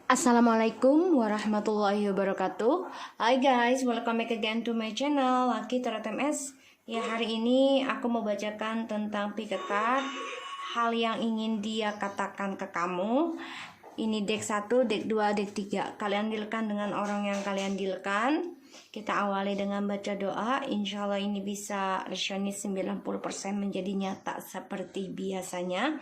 Assalamualaikum warahmatullahi wabarakatuh. Hi guys, welcome back again to my channel Lucky Tarot MS. Ya, hari ini aku mau bacakan tentang pick a card, hal yang ingin dia katakan ke kamu. Ini deck 1, deck 2, deck 3. Kalian dealkan dengan orang yang kalian dealkan. Kita awali dengan baca doa. Insya Allah ini bisa resonate 90% menjadi nyata seperti biasanya.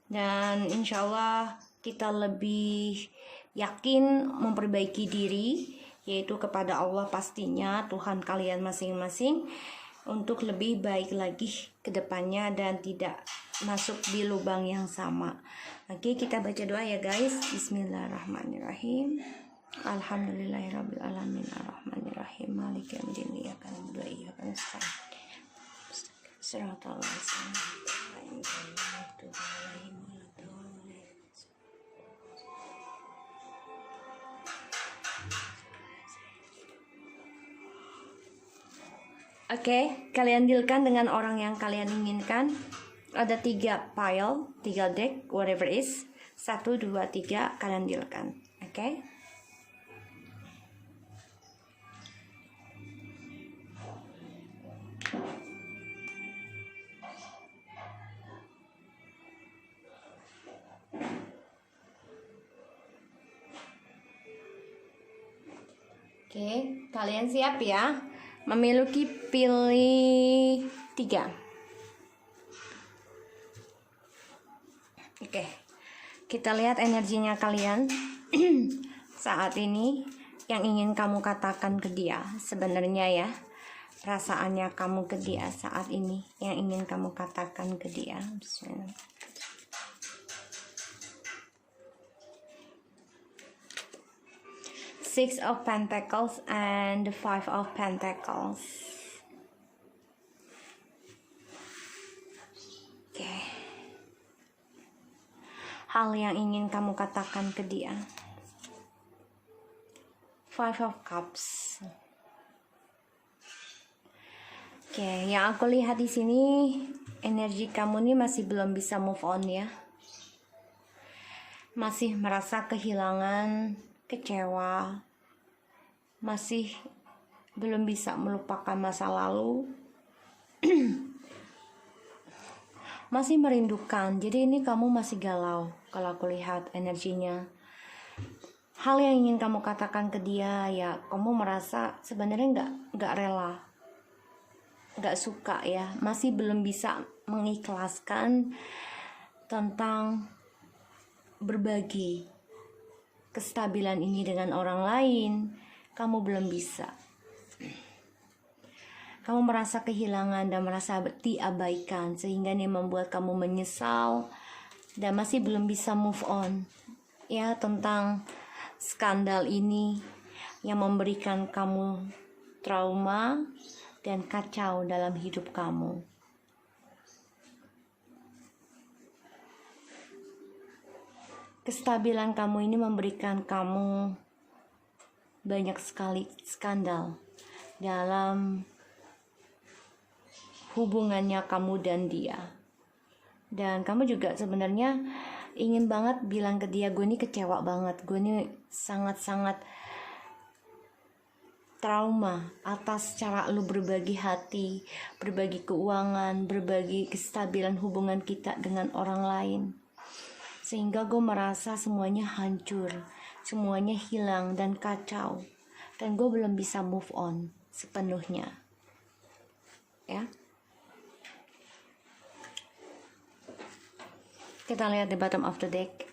Dan insya Allah kita lebih yakin memperbaiki diri, yaitu kepada Allah pastinya, Tuhan kalian masing-masing, untuk lebih baik lagi ke depannya dan tidak masuk di lubang yang sama. Oke, kita baca doa ya guys. Bismillahirrahmanirrahim. Alhamdulillahirabbil alamin arrahmanirrahim maliki yaumiddin iyyaka na'budu wa iyyaka nasta'in. Shiratal ladzina an'amta 'alaihim. Oke, kalian dealkan dengan orang yang kalian inginkan. Ada 3 pile, 3 deck, whatever is. 1, 2, 3, kalian dealkan. Oke. Oke, kalian siap ya? Memiliki pilih 3. Oke, kita lihat energinya kalian saat ini, yang ingin kamu katakan ke dia sebenarnya ya. Perasaannya kamu ke dia saat ini, yang ingin kamu katakan ke dia. Bismillah. Six of Pentacles and the Five of Pentacles. Oke. Hal yang ingin kamu katakan ke dia. Five of Cups. Oke, yang aku lihat di sini, energi kamu nih masih belum bisa move on ya. Masih merasa kehilangan, kecewa, masih belum bisa melupakan masa lalu, masih merindukan. Jadi ini kamu masih galau kalau aku lihat energinya. Hal yang ingin kamu katakan ke dia ya, kamu merasa sebenarnya nggak rela, nggak suka ya, masih belum bisa mengikhlaskan tentang berbagi kestabilan ini dengan orang lain. Kamu belum bisa. Kamu merasa kehilangan dan merasa diabaikan, sehingga ini membuat kamu menyesal dan masih belum bisa move on ya tentang skandal ini yang memberikan kamu trauma dan kacau dalam hidup kamu. Kestabilan kamu ini memberikan kamu banyak sekali skandal dalam hubungannya kamu dan dia. Dan kamu juga sebenarnya ingin banget bilang ke dia, gue ini kecewa banget, gue ini sangat-sangat trauma atas cara lu berbagi hati, berbagi keuangan, berbagi kestabilan hubungan kita dengan orang lain. Sehingga gue merasa semuanya hancur, semuanya hilang dan kacau, dan gue belum bisa move on sepenuhnya ya. Kita lihat di bottom of the deck,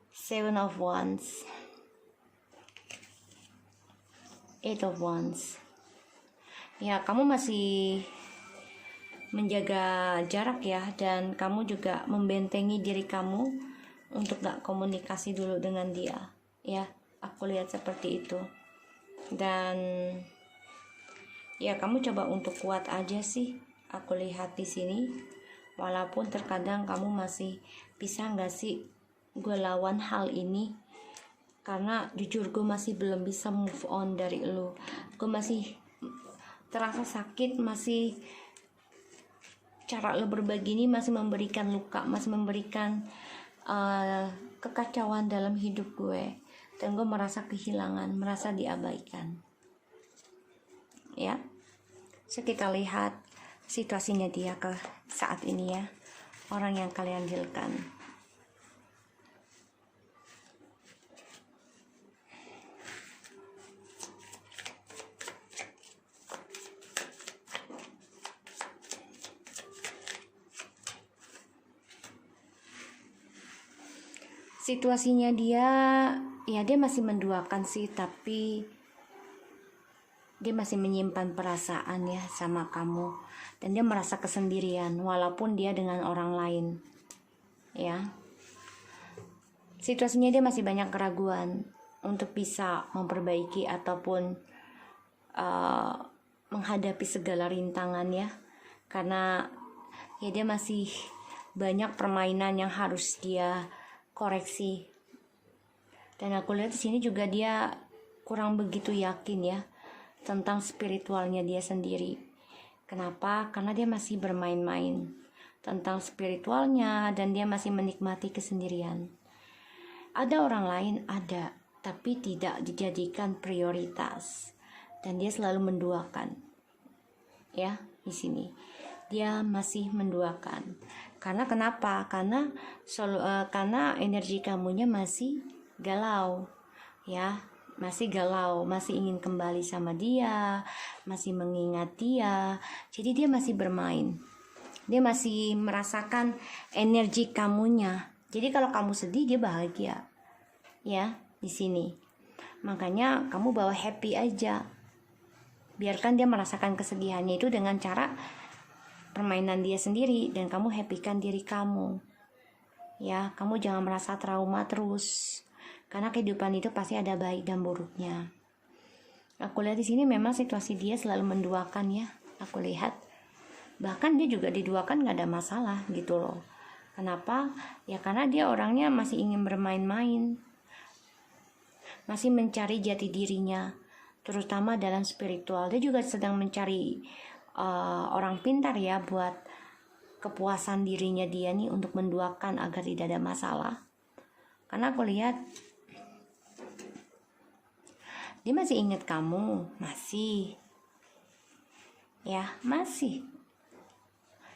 7 of Wands, 8 of Wands. Ya, kamu masih menjaga jarak ya, dan kamu juga membentengi diri kamu untuk gak komunikasi dulu dengan dia ya. Aku lihat seperti itu. Dan ya, kamu coba untuk kuat aja sih, aku lihat di sini. Walaupun terkadang kamu masih bisa gak sih gue lawan hal ini, karena jujur gue masih belum bisa move on dari lu. Gue masih terasa sakit, masih cara lo berbagi ini masih memberikan luka, masih memberikan kekacauan dalam hidup gue. Tenggo merasa kehilangan, merasa diabaikan. Ya. So kita lihat situasinya dia ke saat ini ya. Orang yang kalian dealkan. Situasinya dia, ya dia masih menduakan sih, tapi dia masih menyimpan perasaan ya sama kamu, dan dia merasa kesendirian walaupun dia dengan orang lain ya. Situasinya dia masih banyak keraguan untuk bisa memperbaiki ataupun menghadapi segala rintangan ya, karena ya dia masih banyak permainan yang harus dia koreksi. Dan aku lihat di sini juga dia kurang begitu yakin ya tentang spiritualnya dia sendiri. Kenapa? Karena dia masih bermain-main tentang spiritualnya dan dia masih menikmati kesendirian. Ada orang lain, ada, tapi tidak dijadikan prioritas. Dan dia selalu menduakan. Ya, di sini. Dia masih menduakan. Karena kenapa? Karena energi kamunya masih galau. Ya, masih galau, masih ingin kembali sama dia, masih mengingat dia. Jadi dia masih bermain. Dia masih merasakan energi kamunya. Jadi kalau kamu sedih, dia bahagia. Ya, di sini. Makanya kamu bawa happy aja. Biarkan dia merasakan kesedihannya itu dengan cara permainan dia sendiri, dan kamu happykan diri kamu. Ya, kamu jangan merasa trauma terus. Karena kehidupan itu pasti ada baik dan buruknya. Aku lihat di sini memang situasi dia selalu menduakan ya. Aku lihat. Bahkan dia juga diduakan gak ada masalah gitu loh. Kenapa? Ya karena dia orangnya masih ingin bermain-main. Masih mencari jati dirinya. Terutama dalam spiritual. Dia juga sedang mencari orang pintar ya buat kepuasan dirinya dia nih untuk menduakan agar tidak ada masalah. Karena aku lihat dia masih ingat kamu, masih. Ya, masih.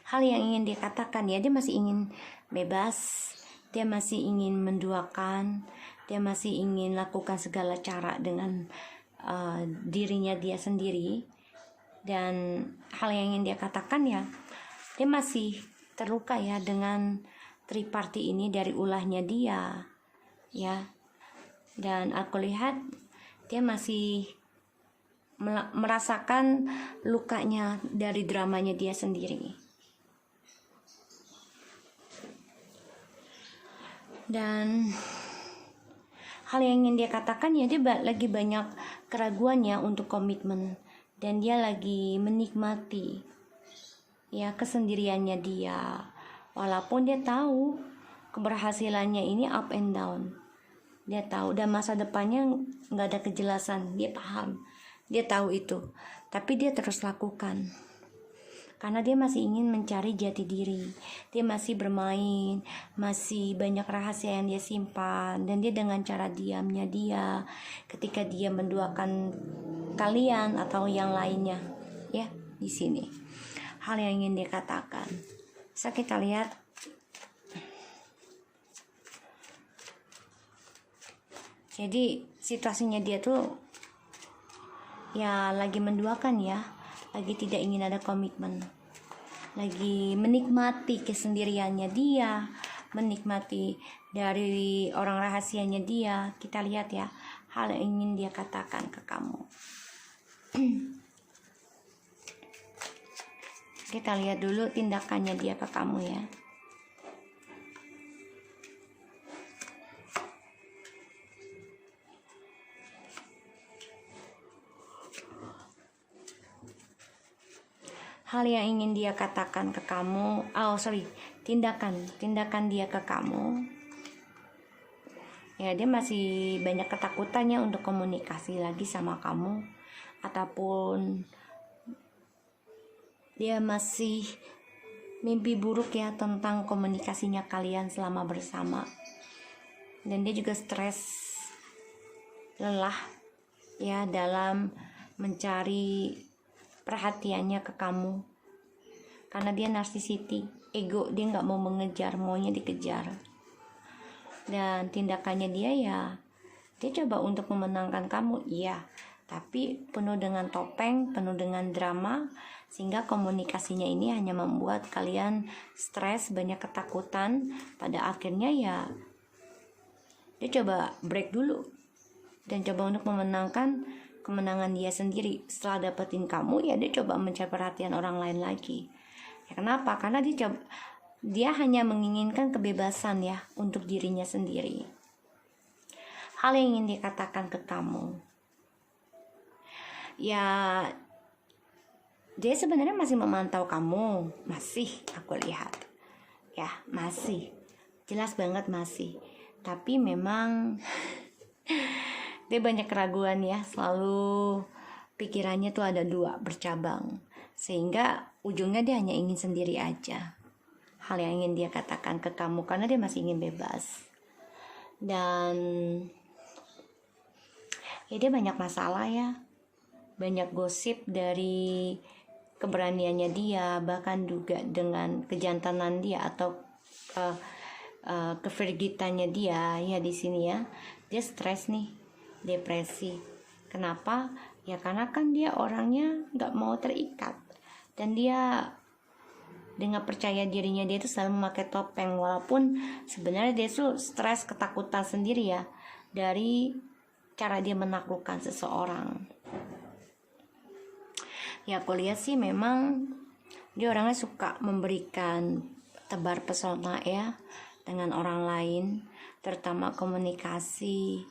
Hal yang ingin dia katakan ya, dia masih ingin bebas, dia masih ingin menduakan, dia masih ingin lakukan segala cara dengan dirinya dia sendiri. Dan hal yang ingin dia katakan ya, dia masih terluka ya dengan triparty ini dari ulahnya dia ya. Dan aku lihat dia masih merasakan lukanya dari dramanya dia sendiri. Dan hal yang ingin dia katakan ya, dia lagi banyak keraguannya untuk komitmen. Dan dia lagi menikmati ya kesendiriannya dia. Walaupun dia tahu keberhasilannya ini up and down. Dia tahu, dan masa depannya gak ada kejelasan. Dia paham, dia tahu itu. Tapi dia terus lakukan. Karena dia masih ingin mencari jati diri. Dia masih bermain, masih banyak rahasia yang dia simpan. Dan dia dengan cara diamnya dia, ketika dia menduakan kalian atau yang lainnya, ya di sini. Hal yang ingin dia katakan. Bisa kita lihat. Jadi situasinya dia tuh ya lagi menduakan ya, lagi tidak ingin ada komitmen, lagi menikmati kesendiriannya dia, menikmati dari orang rahasianya dia. Kita lihat ya hal yang ingin dia katakan ke kamu. Kita lihat dulu tindakannya dia ke kamu ya. Hal yang ingin dia katakan ke kamu, tindakan dia ke kamu. Ya, dia masih banyak ketakutannya untuk komunikasi lagi sama kamu, ataupun dia masih mimpi buruk ya tentang komunikasinya kalian selama bersama. Dan dia juga stres lelah ya dalam mencari perhatiannya ke kamu, karena dia narsisiti, ego, dia nggak mau mengejar, maunya dikejar. Dan tindakannya dia ya, dia coba untuk memenangkan kamu, iya, tapi penuh dengan topeng, penuh dengan drama, sehingga komunikasinya ini hanya membuat kalian stres, banyak ketakutan. Pada akhirnya ya dia coba break dulu dan coba untuk memenangkan kemenangan dia sendiri. Setelah dapetin kamu ya dia coba mencari perhatian orang lain lagi. Ya, kenapa? Karena dia hanya menginginkan kebebasan ya untuk dirinya sendiri. Hal yang ingin dikatakan ke kamu, ya dia sebenarnya masih memantau kamu, masih aku lihat ya, masih jelas banget masih, tapi memang dia banyak keraguan ya, selalu pikirannya tuh ada dua, bercabang, sehingga ujungnya dia hanya ingin sendiri aja. Hal yang ingin dia katakan ke kamu, karena dia masih ingin bebas. Dan ya dia banyak masalah ya, banyak gosip dari keberaniannya dia, bahkan juga dengan kejantanan dia atau kevirgitannya dia ya. Di sini ya dia stres nih, depresi. Kenapa? Ya karena kan dia orangnya nggak mau terikat, dan dia dengan percaya dirinya dia itu selalu memakai topeng, walaupun sebenarnya dia tuh stres, ketakutan sendiri ya dari cara dia menaklukkan seseorang. Ya aku lihat sih memang dia orangnya suka memberikan tebar pesona ya dengan orang lain, terutama komunikasi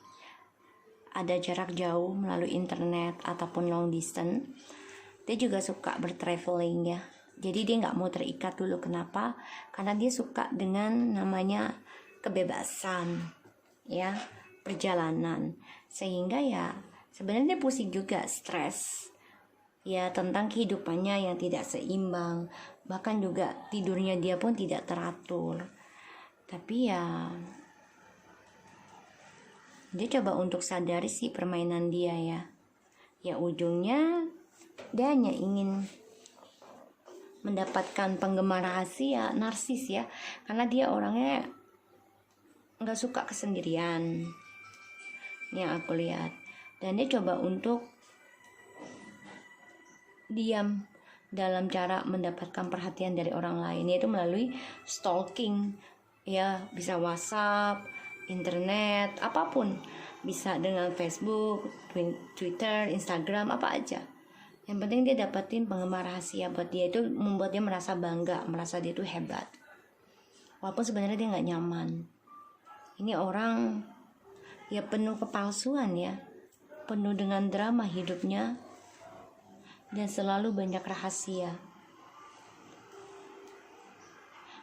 ada jarak jauh melalui internet ataupun long distance. Dia juga suka bertraveling ya, jadi dia nggak mau terikat dulu. Kenapa? Karena dia suka dengan namanya kebebasan ya, perjalanan, sehingga ya sebenarnya dia pusing juga, stres ya tentang kehidupannya yang tidak seimbang, bahkan juga tidurnya dia pun tidak teratur. Tapi ya dia coba untuk sadari sih permainan dia ya, ya ujungnya dia hanya ingin mendapatkan penggemar rahasia, narsis ya, karena dia orangnya nggak suka kesendirian yang aku lihat. Dan dia coba untuk diam dalam cara mendapatkan perhatian dari orang lain, yaitu melalui stalking ya, bisa WhatsApp, internet, apapun, bisa dengan Facebook, Twitter, Instagram, apa aja. Yang penting dia dapetin penggemar rahasia. Buat dia itu membuat dia merasa bangga, merasa dia itu hebat, walaupun sebenarnya dia nggak nyaman. Ini orang ya penuh kepalsuan ya, penuh dengan drama hidupnya, dan selalu banyak rahasia.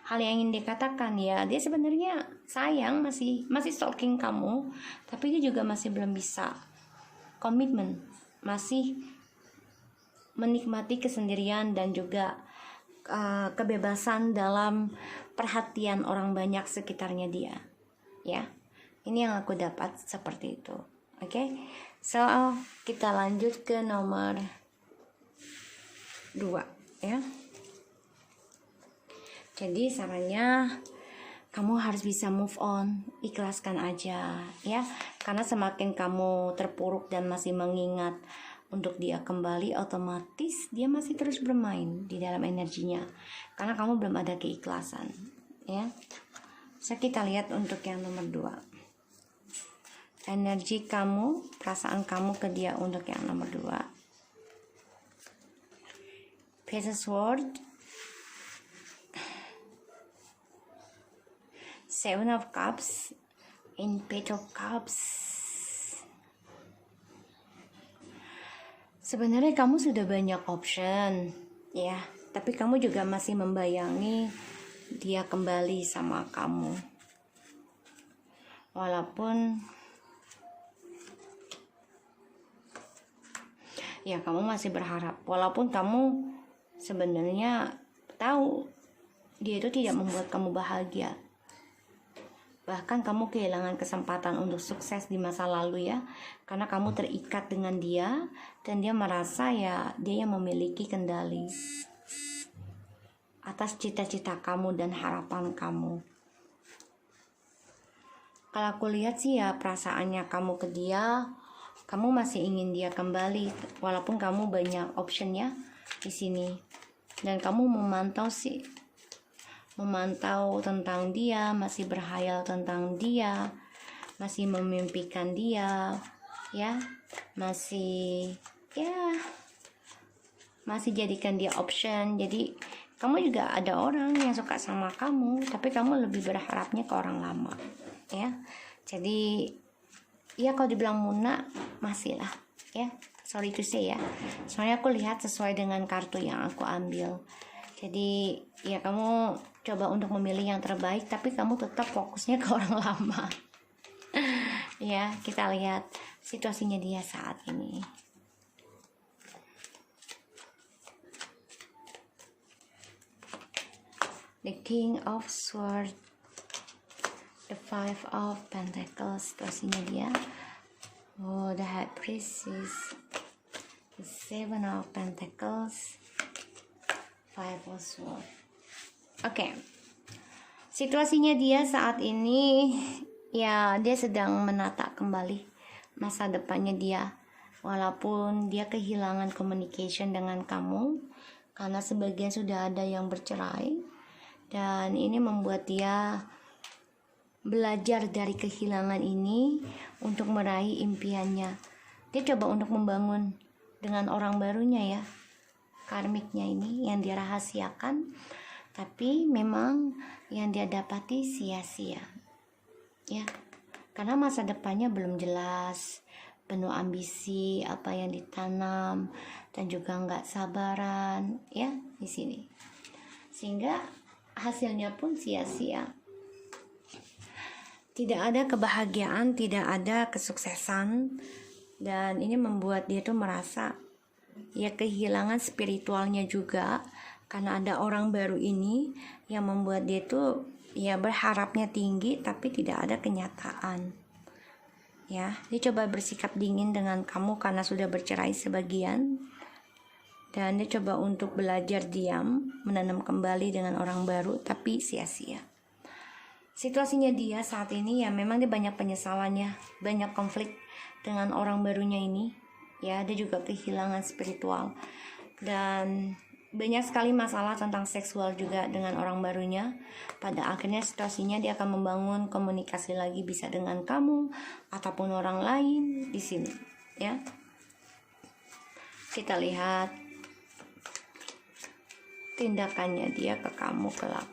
Hal yang ingin dikatakan ya, dia sebenarnya sayang, masih stalking kamu, tapi dia juga masih belum bisa komitmen, masih menikmati kesendirian dan juga kebebasan dalam perhatian orang banyak sekitarnya dia ya. Ini yang aku dapat seperti itu. Oke, so kita lanjut ke nomor 2 ya. Jadi sarannya kamu harus bisa move on, ikhlaskan aja ya, karena semakin kamu terpuruk dan masih mengingat untuk dia kembali, otomatis dia masih terus bermain di dalam energinya, karena kamu belum ada keikhlasan ya. So kita lihat untuk yang nomor 2, energi kamu, perasaan kamu ke dia untuk yang nomor 2. Page of Swords, Seven of Cups, and Page of Cups. Sebenarnya kamu sudah banyak option ya, tapi kamu juga masih membayangi dia kembali sama kamu, walaupun ya kamu masih berharap, walaupun kamu sebenarnya tahu dia itu tidak membuat kamu bahagia. Bahkan kamu kehilangan kesempatan untuk sukses di masa lalu ya, karena kamu terikat dengan dia dan dia merasa ya dia yang memiliki kendali atas cita-cita kamu dan harapan kamu. Kalau aku lihat sih ya perasaannya kamu ke dia, kamu masih ingin dia kembali walaupun kamu banyak optionnya di sini. Dan kamu memantau tentang dia, masih berhayal tentang dia, masih memimpikan dia, ya, masih jadikan dia option. Jadi kamu juga ada orang yang suka sama kamu, tapi kamu lebih berharapnya ke orang lama, ya. Jadi ya kalau dibilang Muna masih lah, ya. Sorry to say ya. Soalnya aku lihat sesuai dengan kartu yang aku ambil. Jadi ya kamu coba untuk memilih yang terbaik, tapi kamu tetap fokusnya ke orang lama. Ya, kita lihat situasinya dia saat ini. The King of Swords, the Five of Pentacles, situasinya dia. Oh, the High Priestess, the Seven of Pentacles, Five of Swords. Oke. Situasinya dia saat ini ya dia sedang menata kembali masa depannya dia. Walaupun dia kehilangan communication dengan kamu karena sebagian sudah ada yang bercerai, dan ini membuat dia belajar dari kehilangan ini untuk meraih impiannya. Dia coba untuk membangun dengan orang barunya ya, karmiknya ini yang dirahasiakan, tapi memang yang dia dapati sia-sia ya, karena masa depannya belum jelas, penuh ambisi apa yang ditanam, dan juga nggak sabaran ya di sini, sehingga hasilnya pun sia-sia. Tidak ada kebahagiaan, tidak ada kesuksesan, dan ini membuat dia tuh merasa ya kehilangan spiritualnya juga, karena ada orang baru ini yang membuat dia tuh ya berharapnya tinggi tapi tidak ada kenyataan. Ya, dia coba bersikap dingin dengan kamu karena sudah bercerai sebagian, dan dia coba untuk belajar diam, menanam kembali dengan orang baru, tapi sia-sia. Situasinya dia saat ini ya memang dia banyak penyesalannya, banyak konflik dengan orang barunya ini. Ya, dia juga kehilangan spiritual dan banyak sekali masalah tentang seksual juga dengan orang barunya. Pada akhirnya situasinya dia akan membangun komunikasi lagi, bisa dengan kamu ataupun orang lain di sini, ya. Kita lihat tindakannya dia ke kamu kelak.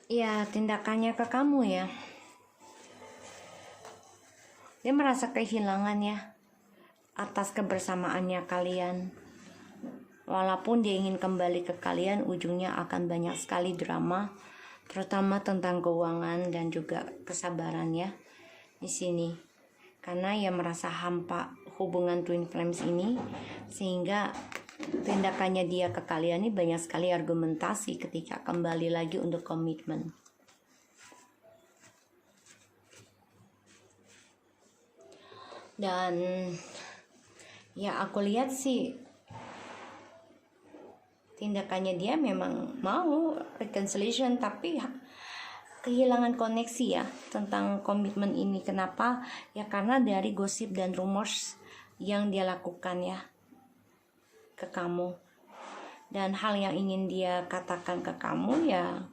Ya, tindakannya ke kamu ya. Dia merasa kehilangan ya atas kebersamaannya kalian. Walaupun dia ingin kembali ke kalian, ujungnya akan banyak sekali drama, terutama tentang keuangan dan juga kesabaran ya di sini. Karena ia merasa hampa hubungan twin flames ini, sehingga tindakannya dia ke kalian ini banyak sekali argumentasi ketika kembali lagi untuk komitmen. Dan ya aku lihat sih tindakannya dia memang mau reconciliation, tapi kehilangan koneksi ya tentang komitmen ini. Kenapa? Ya karena dari gosip dan rumors yang dia lakukan ya ke kamu, dan hal yang ingin dia katakan ke kamu ya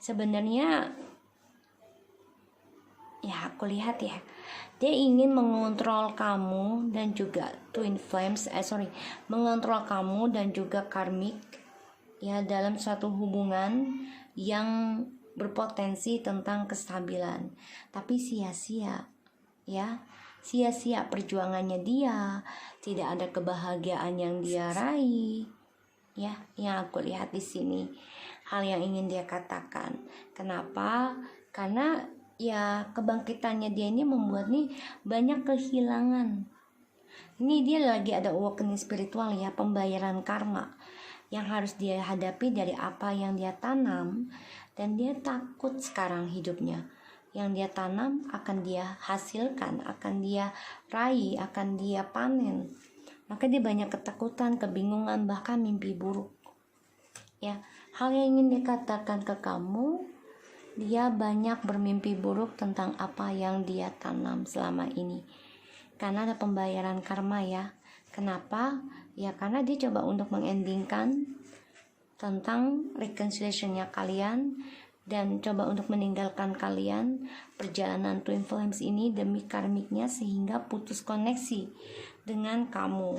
sebenarnya ya aku lihat ya dia ingin mengontrol kamu dan juga twin flames mengontrol kamu dan juga karmik ya dalam suatu hubungan yang berpotensi tentang kestabilan, tapi sia-sia ya, sia-sia perjuangannya dia, tidak ada kebahagiaan yang dia raih. Ya, yang aku lihat di sini hal yang ingin dia katakan. Kenapa? Karena ya kebangkitannya dia ini membuat nih banyak kehilangan. Ini dia lagi ada awakening spiritual ya, pembayaran karma yang harus dia hadapi dari apa yang dia tanam, dan dia takut sekarang hidupnya. Yang dia tanam akan dia hasilkan, akan dia raih, akan dia panen. Maka dia banyak ketakutan, kebingungan, bahkan mimpi buruk. Ya, hal yang ingin dikatakan ke kamu, dia banyak bermimpi buruk tentang apa yang dia tanam selama ini. Karena ada pembayaran karma ya. Kenapa? Ya karena dia coba untuk mengendingkan tentang reconciliation-nya kalian, dan coba untuk meninggalkan kalian perjalanan twin flames ini demi karmiknya, sehingga putus koneksi dengan kamu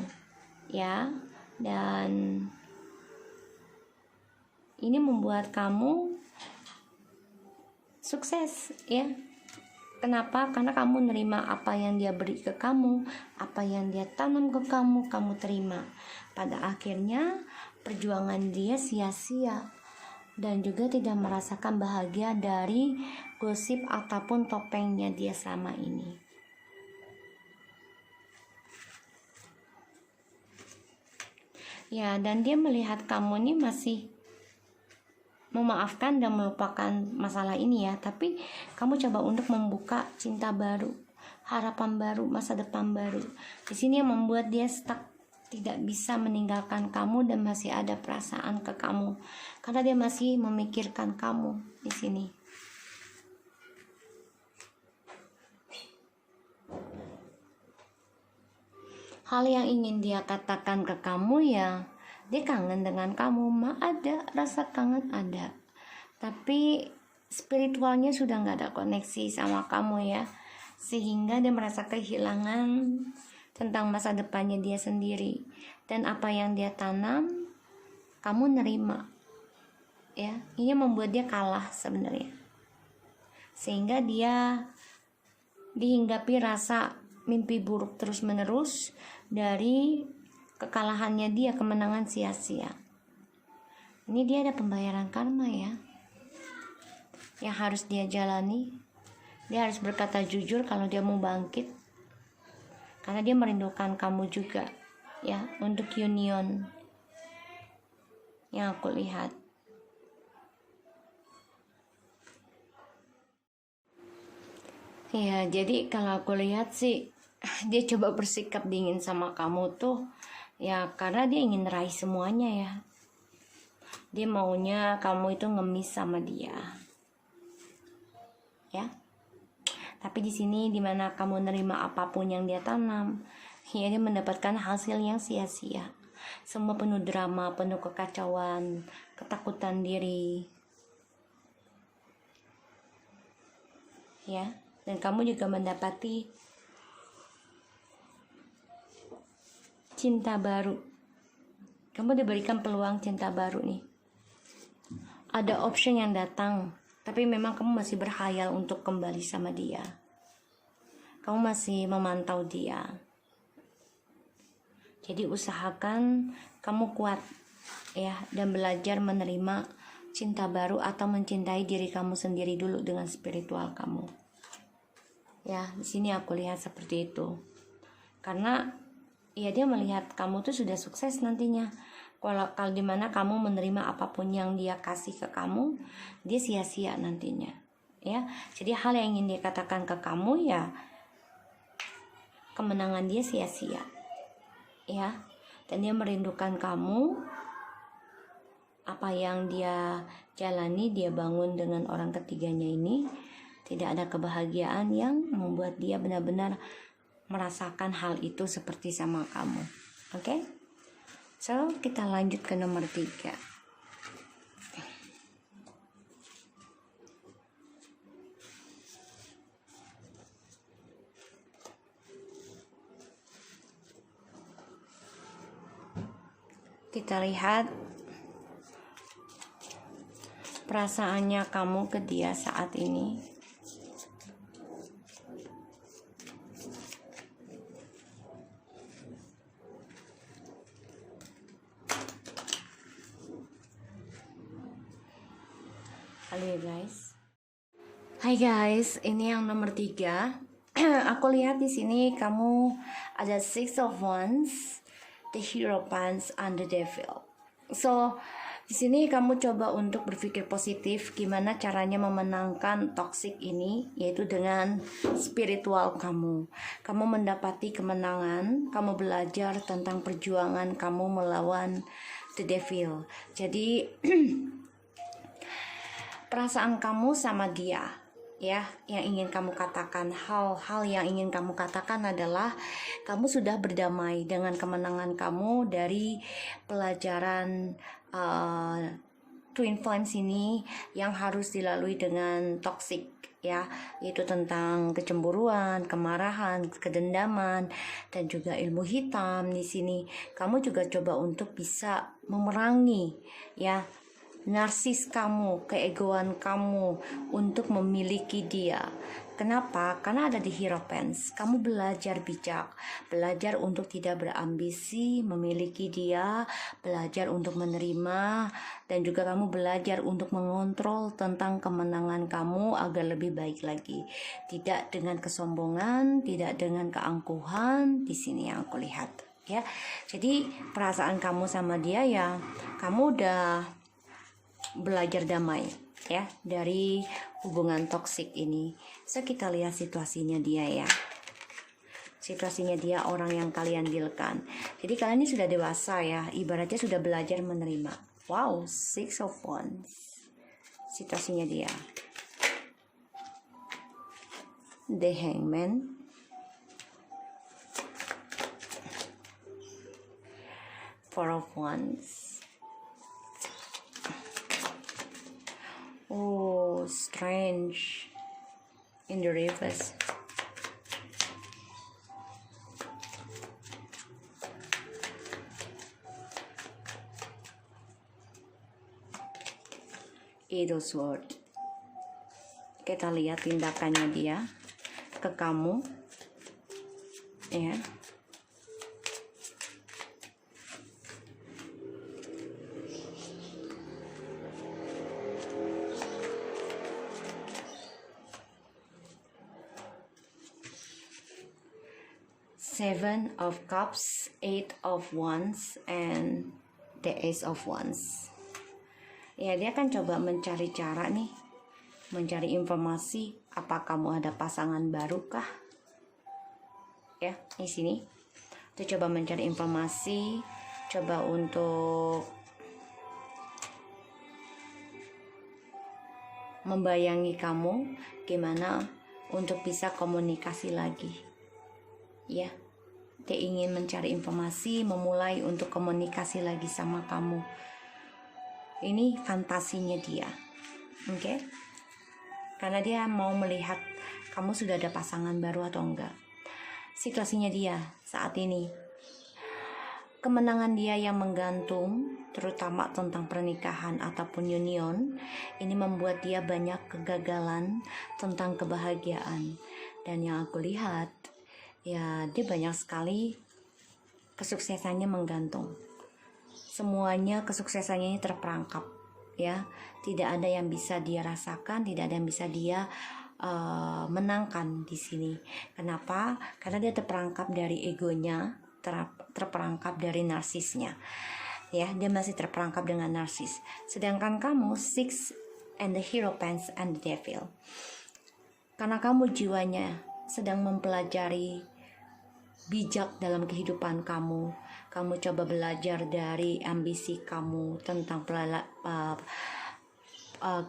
ya. Dan ini membuat kamu sukses ya. Kenapa? Karena kamu nerima apa yang dia beri ke kamu, apa yang dia tanam ke kamu, kamu terima. Pada akhirnya perjuangan dia sia-sia, dan juga tidak merasakan bahagia dari gosip ataupun topengnya dia selama ini. Ya, dan dia melihat kamu ini masih memaafkan dan melupakan masalah ini ya, tapi kamu coba untuk membuka cinta baru, harapan baru, masa depan baru. Di sini yang membuat dia stuck, tidak bisa meninggalkan kamu dan masih ada perasaan ke kamu karena dia masih memikirkan kamu di sini. Hal yang ingin dia katakan ke kamu ya, dia kangen dengan kamu. Ada rasa kangen, ada, tapi spiritualnya sudah nggak ada koneksi sama kamu ya, sehingga dia merasa kehilangan tentang masa depannya dia sendiri. Dan apa yang dia tanam kamu nerima ya. Ini membuat dia kalah sebenarnya, sehingga dia dihinggapi rasa mimpi buruk terus menerus dari kekalahannya dia, kemenangan sia-sia. Ini dia ada pembayaran karma ya, yang harus dia jalani. Dia harus berkata jujur kalau dia mau bangkit, karena dia merindukan kamu juga ya, untuk union yang aku lihat. Ya, jadi kalau aku lihat sih dia coba bersikap dingin sama kamu tuh ya karena dia ingin raih semuanya ya. Dia maunya kamu itu ngemis sama dia ya. Tapi di sini dimana kamu nerima apapun yang dia tanam ya, dia mendapatkan hasil yang sia-sia. Semua penuh drama, penuh kekacauan, ketakutan diri ya. Dan kamu juga mendapati cinta baru. Kamu diberikan peluang cinta baru nih. Ada option yang datang, tapi memang kamu masih berkhayal untuk kembali sama dia. Kamu masih memantau dia. Jadi usahakan kamu kuat ya, dan belajar menerima cinta baru atau mencintai diri kamu sendiri dulu dengan spiritual kamu. Ya, di sini aku lihat seperti itu. Karena ya dia melihat kamu tuh sudah sukses nantinya. Kalau dimana kamu menerima apapun yang dia kasih ke kamu, dia sia-sia nantinya. Ya, jadi hal yang ingin dia katakan ke kamu ya, kemenangan dia sia-sia. Ya, dan dia merindukan kamu. Apa yang dia jalani, dia bangun dengan orang ketiganya ini, tidak ada kebahagiaan yang membuat dia benar-benar merasakan hal itu seperti sama kamu. Oke? So, kita lanjut ke nomor 3. Kita lihat perasaannya kamu ke dia saat ini. Halo ya guys. Hai guys, ini yang nomor 3. Aku lihat di sini kamu ada Six of Wands, the Hierophant, and the Devil. So di sini kamu coba untuk berpikir positif gimana caranya memenangkan toxic ini, yaitu dengan spiritual kamu. Kamu mendapati kemenangan, kamu belajar tentang perjuangan kamu melawan the devil. Jadi perasaan kamu sama dia, ya, yang ingin kamu katakan, hal-hal yang ingin kamu katakan adalah kamu sudah berdamai dengan kemenangan kamu dari pelajaran twin flames ini yang harus dilalui dengan toxic, ya, yaitu tentang kecemburuan, kemarahan, kedendaman, dan juga ilmu hitam. Di sini kamu juga coba untuk bisa memerangi, ya, narsis kamu, keegoan kamu untuk memiliki dia. Kenapa? Karena ada di Hierophant. Kamu belajar bijak, belajar untuk tidak berambisi memiliki dia, belajar untuk menerima, dan juga kamu belajar untuk mengontrol tentang kemenangan kamu agar lebih baik lagi. Tidak dengan kesombongan, tidak dengan keangkuhan. Di sini yang aku lihat, ya. Jadi perasaan kamu sama dia, ya, kamu udah belajar damai, ya, dari hubungan toksik ini. So kita lihat situasinya dia, ya. Situasinya dia orang yang kalian dealkan. Jadi kalian ini sudah dewasa, ya, ibaratnya sudah belajar menerima. Wow, Six of Wands. Situasinya dia. The Hangman. Four of Wands. Oh, strange in the reverse. Eight of Swords. Kita lihat tindakannya dia ke kamu, ya. Seven of Cups, Eight of Wands, and the Ace of Wands. Ya, dia akan coba mencari cara nih, mencari informasi. Apa kamu ada pasangan baru kah? Ya, di sini. Dia coba mencari informasi, coba untuk membayangi kamu, gimana untuk bisa komunikasi lagi, ya. Dia ingin mencari informasi, memulai untuk komunikasi lagi sama kamu. Ini fantasinya dia, oke? Karena dia mau melihat kamu sudah ada pasangan baru atau enggak. Situasinya dia saat ini, kemenangan dia yang menggantung, terutama tentang pernikahan ataupun union, ini membuat dia banyak kegagalan tentang kebahagiaan. Dan yang aku lihat, ya, dia banyak sekali kesuksesannya menggantung. Semuanya kesuksesannya ini terperangkap, ya. Tidak ada yang bisa dia rasakan, tidak ada yang bisa dia menangkan di sini. Kenapa? Karena dia terperangkap dari egonya, terperangkap dari narsisnya, ya. Dia masih terperangkap dengan narsis. Sedangkan kamu Six and the Hierophant and the Devil, karena kamu jiwanya sedang mempelajari bijak dalam kehidupan kamu. Kamu coba belajar dari ambisi kamu tentang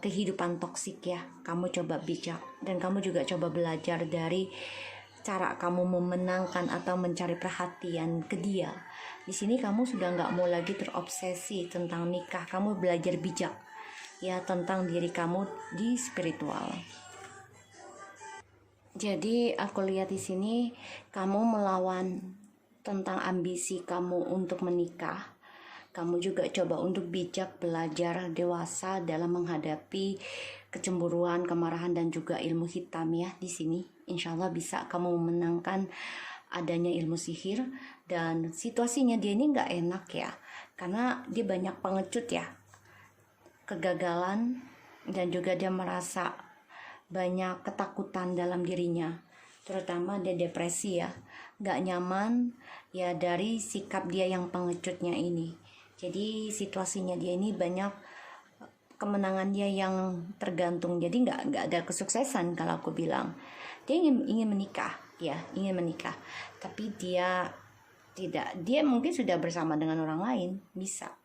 kehidupan toksik, ya. Kamu coba bijak, dan kamu juga coba belajar dari cara kamu memenangkan atau mencari perhatian ke dia. Di sini kamu sudah nggak mau lagi terobsesi tentang nikah. Kamu belajar bijak, ya, tentang diri kamu di spiritual. Jadi aku lihat di sini kamu melawan tentang ambisi kamu untuk menikah. Kamu juga coba untuk bijak, belajar dewasa dalam menghadapi kecemburuan, kemarahan, dan juga ilmu hitam, ya. Di sini insya Allah bisa kamu memenangkan adanya ilmu sihir. Dan situasinya dia ini nggak enak, ya, karena dia banyak pengecut, ya. Kegagalan, dan juga dia merasa banyak ketakutan dalam dirinya, terutama dia depresi ya, gak nyaman ya dari sikap dia yang pengecutnya ini. Jadi situasinya dia ini banyak kemenangan dia yang tergantung, jadi nggak ada kesuksesan. Kalau aku bilang dia ingin menikah ya, ingin menikah, tapi dia tidak, dia mungkin sudah bersama dengan orang lain, bisa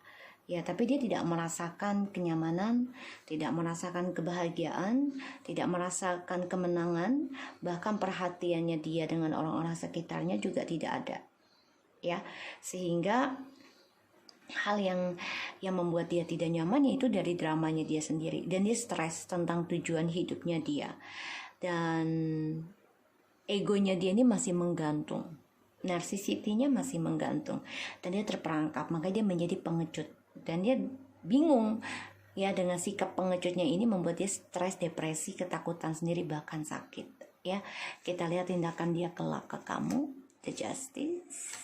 ya, tapi dia tidak merasakan kenyamanan, tidak merasakan kebahagiaan, tidak merasakan kemenangan, bahkan perhatiannya dia dengan orang-orang sekitarnya juga tidak ada ya. Sehingga hal yang membuat dia tidak nyaman yaitu dari dramanya dia sendiri, dan dia stres tentang tujuan hidupnya dia, dan egonya dia ini masih menggantung, narsisitinya masih menggantung, dan dia terperangkap, makanya dia menjadi pengecut, dan dia bingung ya dengan sikap pengecutnya ini, membuat dia stres, depresi, ketakutan sendiri, bahkan sakit ya. Kita lihat tindakan dia kelak ke kamu. The Justice,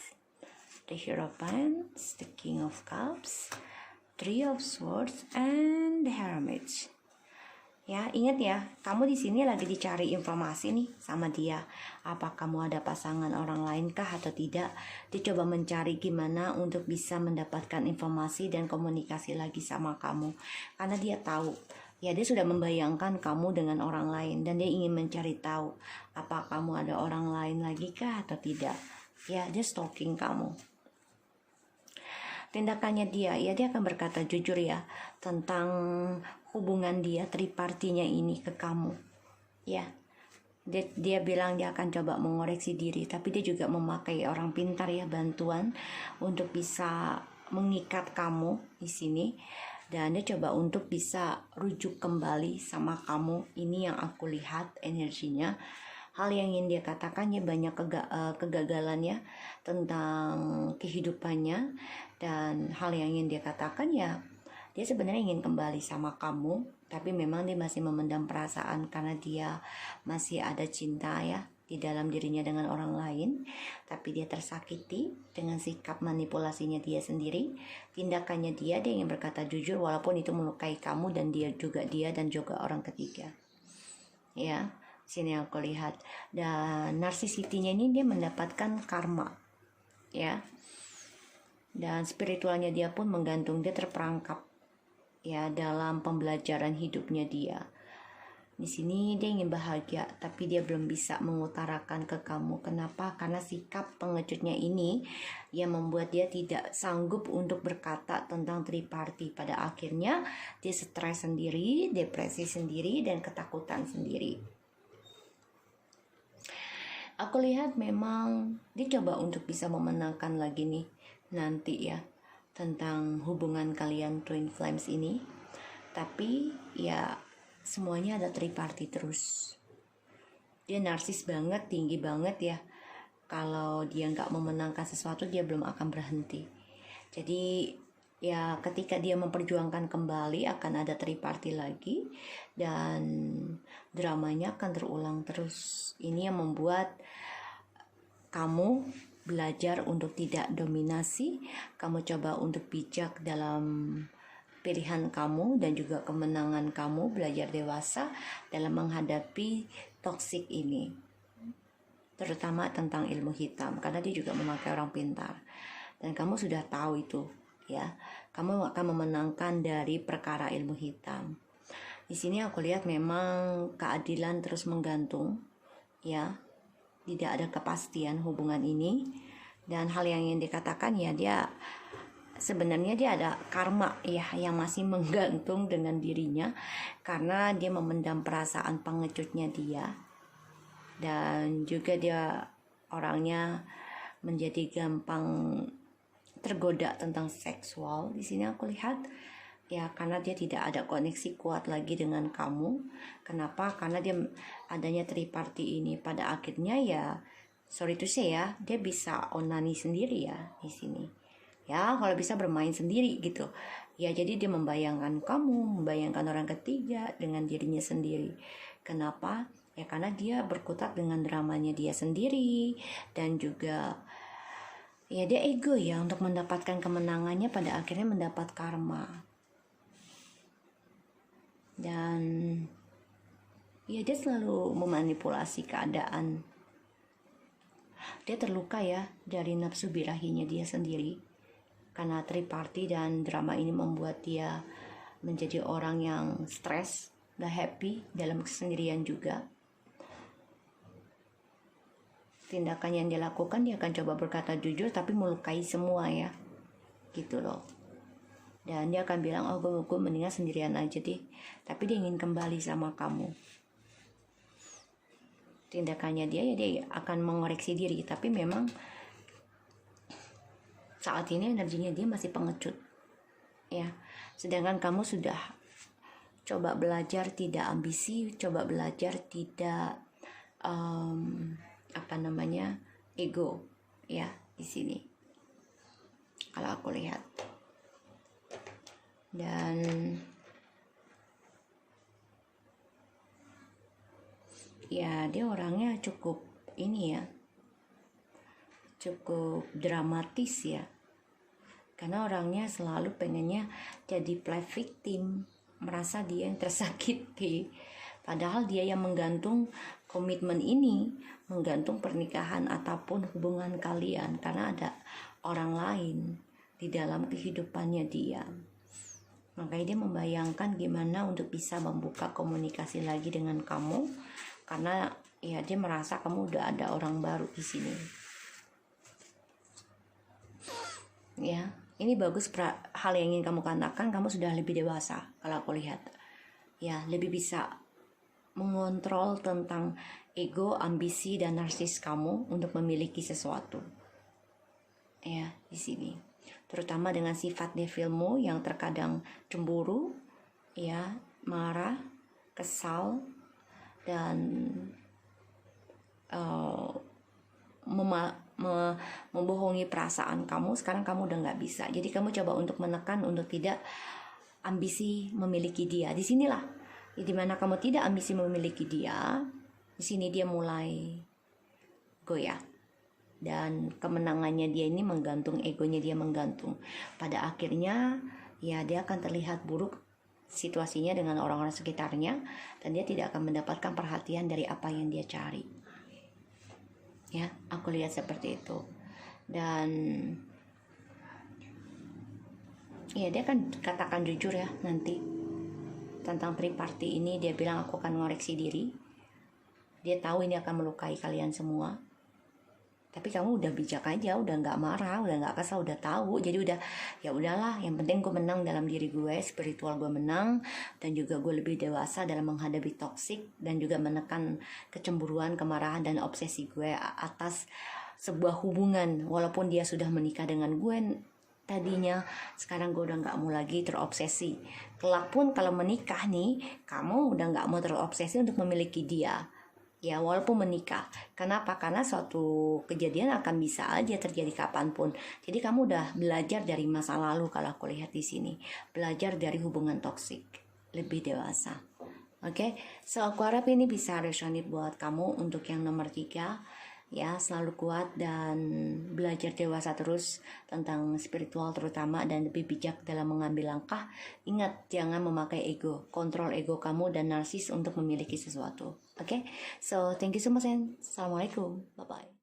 the Hierophant, the King of Cups, Three of Swords, and the Hermit. Ya, ingat ya, kamu di sini lagi dicari informasi nih sama dia. Apa kamu ada pasangan orang lain kah atau tidak? Dia coba mencari gimana untuk bisa mendapatkan informasi dan komunikasi lagi sama kamu. Karena dia tahu, ya dia sudah membayangkan kamu dengan orang lain, dan dia ingin mencari tahu apa kamu ada orang lain lagi kah atau tidak. Ya, dia stalking kamu. Tindakannya dia, ya dia akan berkata jujur ya tentang hubungan dia tripartinya ini ke kamu ya. Dia bilang dia akan coba mengoreksi diri, tapi dia juga memakai orang pintar ya, bantuan untuk bisa mengikat kamu di sini, dan dia coba untuk bisa rujuk kembali sama kamu. Ini yang aku lihat energinya. Hal yang ingin dia katakan ya, banyak kegagalan ya tentang kehidupannya, dan hal yang ingin dia katakan ya, dia sebenarnya ingin kembali sama kamu, tapi memang dia masih memendam perasaan karena dia masih ada cinta ya di dalam dirinya dengan orang lain, tapi dia tersakiti dengan sikap manipulasinya dia sendiri, tindakannya dia ingin berkata jujur walaupun itu melukai kamu dan dia juga orang ketiga ya. Sini aku lihat, dan narsisitinya ini dia mendapatkan karma ya, dan spiritualnya dia pun menggantung, dia terperangkap ya dalam pembelajaran hidupnya dia. Di sini dia ingin bahagia, tapi dia belum bisa mengutarakan ke kamu. Kenapa? Karena sikap pengecutnya ini yang membuat dia tidak sanggup untuk berkata tentang triparti. Pada akhirnya dia stres sendiri, depresi sendiri, dan ketakutan sendiri. Aku lihat memang dia coba untuk bisa memenangkan lagi nih nanti ya tentang hubungan kalian twin flames ini, tapi ya semuanya ada triparti terus. Dia narsis banget, tinggi banget ya. Kalau dia nggak memenangkan sesuatu, dia belum akan berhenti. Jadi ya ketika dia memperjuangkan kembali, akan ada triparti lagi, dan dramanya akan terulang terus. Ini yang membuat kamu belajar untuk tidak dominasi, kamu coba untuk bijak dalam pilihan kamu dan juga kemenangan kamu, belajar dewasa dalam menghadapi toksik ini, terutama tentang ilmu hitam, karena dia juga memakai orang pintar, dan kamu sudah tahu itu ya. Kamu akan memenangkan dari perkara ilmu hitam. Di sini aku lihat memang keadilan terus menggantung ya, tidak ada kepastian hubungan ini, dan hal yang ingin dikatakan ya, dia sebenarnya dia ada karma ya yang masih menggantung dengan dirinya karena dia memendam perasaan pengecutnya dia, dan juga dia orangnya menjadi gampang tergoda tentang seksual. Di sini aku lihat ya, karena dia tidak ada koneksi kuat lagi dengan kamu. Kenapa? Karena dia adanya triparti ini, pada akhirnya ya sorry to say ya, dia bisa onani sendiri ya di sini ya, kalau bisa bermain sendiri gitu ya. Jadi dia membayangkan kamu, membayangkan orang ketiga dengan dirinya sendiri. Kenapa? Ya karena dia berkutat dengan dramanya dia sendiri, dan juga ya dia ego ya untuk mendapatkan kemenangannya, pada akhirnya mendapat karma. dan ya dia selalu memanipulasi keadaan. Dia terluka ya dari nafsu birahinya dia sendiri, karena triparty dan drama ini membuat dia menjadi orang yang stres, gak happy dalam kesendirian juga. Tindakan yang dia lakukan, dia akan coba berkata jujur tapi melukai semua ya, gitu loh. Dan dia akan bilang, oh gue mendingan sendirian aja deh, tapi dia ingin kembali sama kamu. Tindakannya dia ya dia akan mengoreksi diri, tapi memang saat ini energinya dia masih pengecut ya. Sedangkan kamu sudah coba belajar tidak ambisi, coba belajar tidak ego ya di sini kalau aku lihat. Dan ya dia orangnya cukup ini ya, cukup dramatis ya, karena orangnya selalu pengennya jadi play victim, merasa dia yang tersakiti, padahal dia yang menggantung komitmen ini, menggantung pernikahan ataupun hubungan kalian karena ada orang lain di dalam kehidupannya dia. Makanya dia membayangkan gimana untuk bisa membuka komunikasi lagi dengan kamu, karena ya dia merasa kamu udah ada orang baru di sini. Ya, ini bagus hal yang ingin kamu katakan, kamu sudah lebih dewasa kalau aku lihat. Ya, lebih bisa mengontrol tentang ego, ambisi dan narsis kamu untuk memiliki sesuatu. Ya, di sini. Terutama dengan sifat devilmu yang terkadang cemburu, ya, marah, kesal, dan membohongi perasaan kamu. Sekarang kamu udah nggak bisa. Jadi kamu coba untuk menekan untuk tidak ambisi memiliki dia. Disinilah, dimana kamu tidak ambisi memiliki dia, di sini dia mulai goyah. Dan kemenangannya dia ini menggantung, egonya dia menggantung. Pada akhirnya ya dia akan terlihat buruk situasinya dengan orang-orang sekitarnya, dan dia tidak akan mendapatkan perhatian dari apa yang dia cari. Ya, aku lihat seperti itu. Dan ya dia akan katakan jujur ya nanti tentang triparty ini. Dia bilang aku akan ngoreksi diri. Dia tahu ini akan melukai kalian semua, tapi kamu udah bijak aja, udah nggak marah, udah nggak kesal, udah tahu. Jadi udah, ya udahlah, yang penting gue menang dalam diri gue, spiritual gue menang, dan juga gue lebih dewasa dalam menghadapi toksik, dan juga menekan kecemburuan, kemarahan, dan obsesi gue atas sebuah hubungan. Walaupun dia sudah menikah dengan gue tadinya, sekarang gue udah nggak mau lagi terobsesi. Kelak pun kalau menikah nih, kamu udah nggak mau terobsesi untuk memiliki dia. Ya, walaupun menikah. Kenapa? Karena suatu kejadian akan bisa aja terjadi kapanpun. Jadi kamu udah belajar dari masa lalu kalau aku lihat di sini. Belajar dari hubungan toksik. Lebih dewasa. Oke? So, aku harap ini bisa resonate buat kamu untuk yang nomor 3. Ya, selalu kuat dan belajar dewasa terus tentang spiritual terutama, dan lebih bijak dalam mengambil langkah. Ingat, jangan memakai ego. Kontrol ego kamu dan narsis untuk memiliki sesuatu. Okay, so thank you so much and assalamualaikum, bye bye.